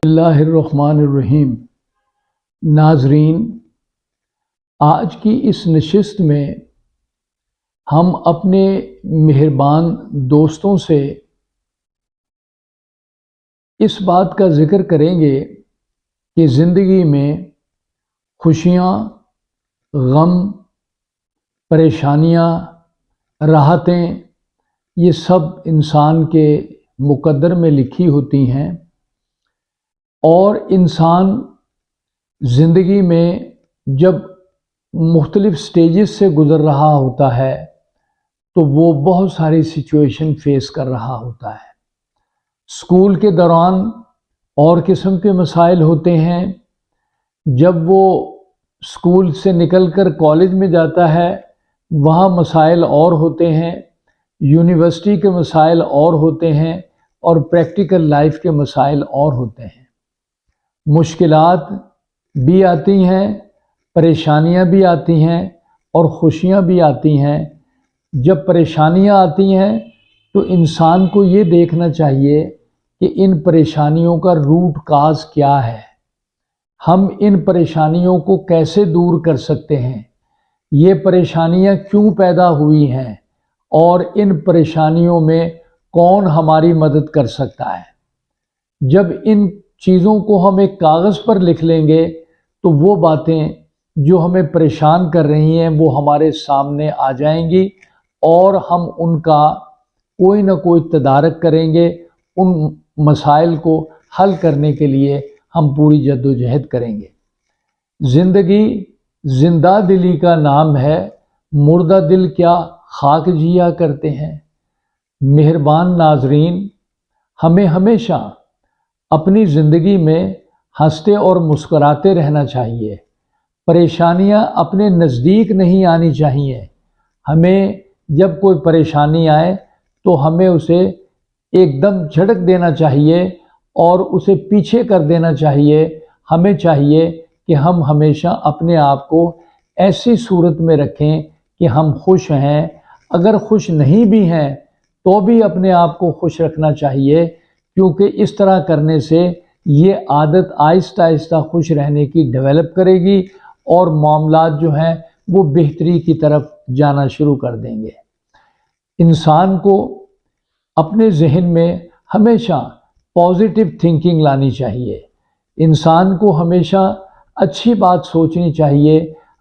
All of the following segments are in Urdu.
اللہ الرحمن الرحیم۔ ناظرین، آج کی اس نشست میں ہم اپنے مہربان دوستوں سے اس بات کا ذکر کریں گے کہ زندگی میں خوشیاں، غم، پریشانیاں، راحتیں، یہ سب انسان کے مقدر میں لکھی ہوتی ہیں، اور انسان زندگی میں جب مختلف سٹیجز سے گزر رہا ہوتا ہے تو وہ بہت ساری سچویشن فیس کر رہا ہوتا ہے۔ اسکول کے دوران اور قسم کے مسائل ہوتے ہیں، جب وہ اسکول سے نکل کر کالج میں جاتا ہے وہاں مسائل اور ہوتے ہیں، یونیورسٹی کے مسائل اور ہوتے ہیں، اور پریکٹیکل لائف کے مسائل اور ہوتے ہیں۔ مشکلات بھی آتی ہیں، پریشانیاں بھی آتی ہیں، اور خوشیاں بھی آتی ہیں۔ جب پریشانیاں آتی ہیں تو انسان کو یہ دیکھنا چاہیے کہ ان پریشانیوں کا روٹ کاز کیا ہے، ہم ان پریشانیوں کو کیسے دور کر سکتے ہیں، یہ پریشانیاں کیوں پیدا ہوئی ہیں، اور ان پریشانیوں میں کون ہماری مدد کر سکتا ہے۔ جب ان چیزوں کو ہم ایک کاغذ پر لکھ لیں گے تو وہ باتیں جو ہمیں پریشان کر رہی ہیں وہ ہمارے سامنے آ جائیں گی، اور ہم ان کا کوئی نہ کوئی تدارک کریں گے، ان مسائل کو حل کرنے کے لیے ہم پوری جدوجہد کریں گے۔ زندگی زندہ دلی کا نام ہے، مردہ دل کیا خاک جیا کرتے ہیں۔ مہربان ناظرین، ہمیں ہمیشہ اپنی زندگی میں ہنستے اور مسکراتے رہنا چاہیے۔ پریشانیاں اپنے نزدیک نہیں آنی چاہیے۔ ہمیں جب کوئی پریشانی آئے تو ہمیں اسے ایک دم جھٹک دینا چاہیے اور اسے پیچھے کر دینا چاہیے۔ ہمیں چاہیے کہ ہم ہمیشہ اپنے آپ کو ایسی صورت میں رکھیں کہ ہم خوش ہیں۔ اگر خوش نہیں بھی ہیں تو بھی اپنے آپ کو خوش رکھنا چاہیے، کیونکہ اس طرح کرنے سے یہ عادت آہستہ آہستہ خوش رہنے کی ڈیولپ کرے گی، اور معاملات جو ہیں وہ بہتری کی طرف جانا شروع کر دیں گے۔ انسان کو اپنے ذہن میں ہمیشہ پازیٹیو تھنکنگ لانی چاہیے۔ انسان کو ہمیشہ اچھی بات سوچنی چاہیے،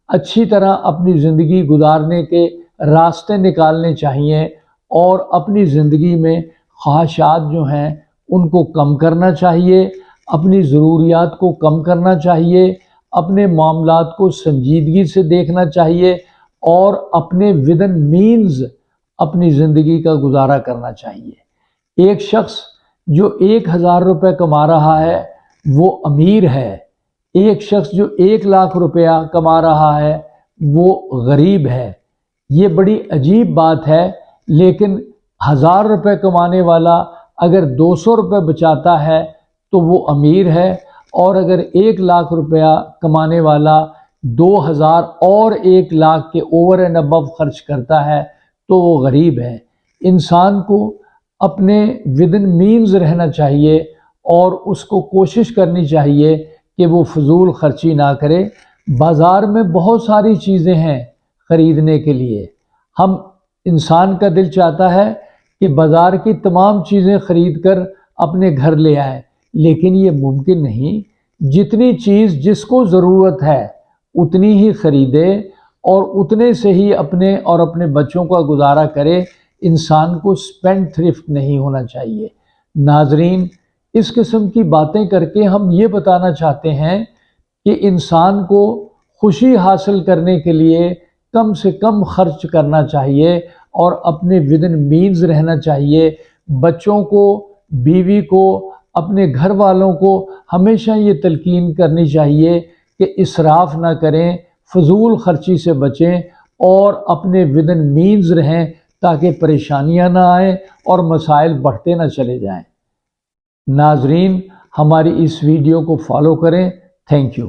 اچھی طرح اپنی زندگی گزارنے کے راستے نکالنے چاہیے، اور اپنی زندگی میں خواہشات جو ہیں ان کو کم کرنا چاہیے، اپنی ضروریات کو کم کرنا چاہیے، اپنے معاملات کو سنجیدگی سے دیکھنا چاہیے، اور اپنے ودن مینز اپنی زندگی کا گزارا کرنا چاہیے۔ ایک شخص جو 1000 روپے کما رہا ہے وہ امیر ہے، ایک شخص جو 1,00,000 روپیہ کما رہا ہے وہ غریب ہے۔ یہ بڑی عجیب بات ہے، لیکن 1000 روپے کمانے والا اگر 200 روپے بچاتا ہے تو وہ امیر ہے، اور اگر 1,00,000 روپیہ کمانے والا 2000 اور 1,00,000 کے اوور اینڈ ابو خرچ کرتا ہے تو وہ غریب ہے۔ انسان کو اپنے ودن مینز رہنا چاہیے، اور اس کو کوشش کرنی چاہیے کہ وہ فضول خرچی نہ کرے۔ بازار میں بہت ساری چیزیں ہیں خریدنے کے لیے، انسان کا دل چاہتا ہے کہ بازار کی تمام چیزیں خرید کر اپنے گھر لے آئے، لیکن یہ ممکن نہیں۔ جتنی چیز جس کو ضرورت ہے اتنی ہی خریدے، اور اتنے سے ہی اپنے اور اپنے بچوں کا گزارا کرے۔ انسان کو اسپینڈ تھرفٹ نہیں ہونا چاہیے۔ ناظرین، اس قسم کی باتیں کر کے ہم یہ بتانا چاہتے ہیں کہ انسان کو خوشی حاصل کرنے کے لیے کم سے کم خرچ کرنا چاہیے، اور اپنے ودن مینز رہنا چاہیے۔ بچوں کو، بیوی کو، اپنے گھر والوں کو ہمیشہ یہ تلقین کرنی چاہیے کہ اسراف نہ کریں، فضول خرچی سے بچیں، اور اپنے ودن مینز رہیں تاکہ پریشانیاں نہ آئیں اور مسائل بڑھتے نہ چلے جائیں۔ ناظرین، ہماری اس ویڈیو کو فالو کریں۔ Thank you.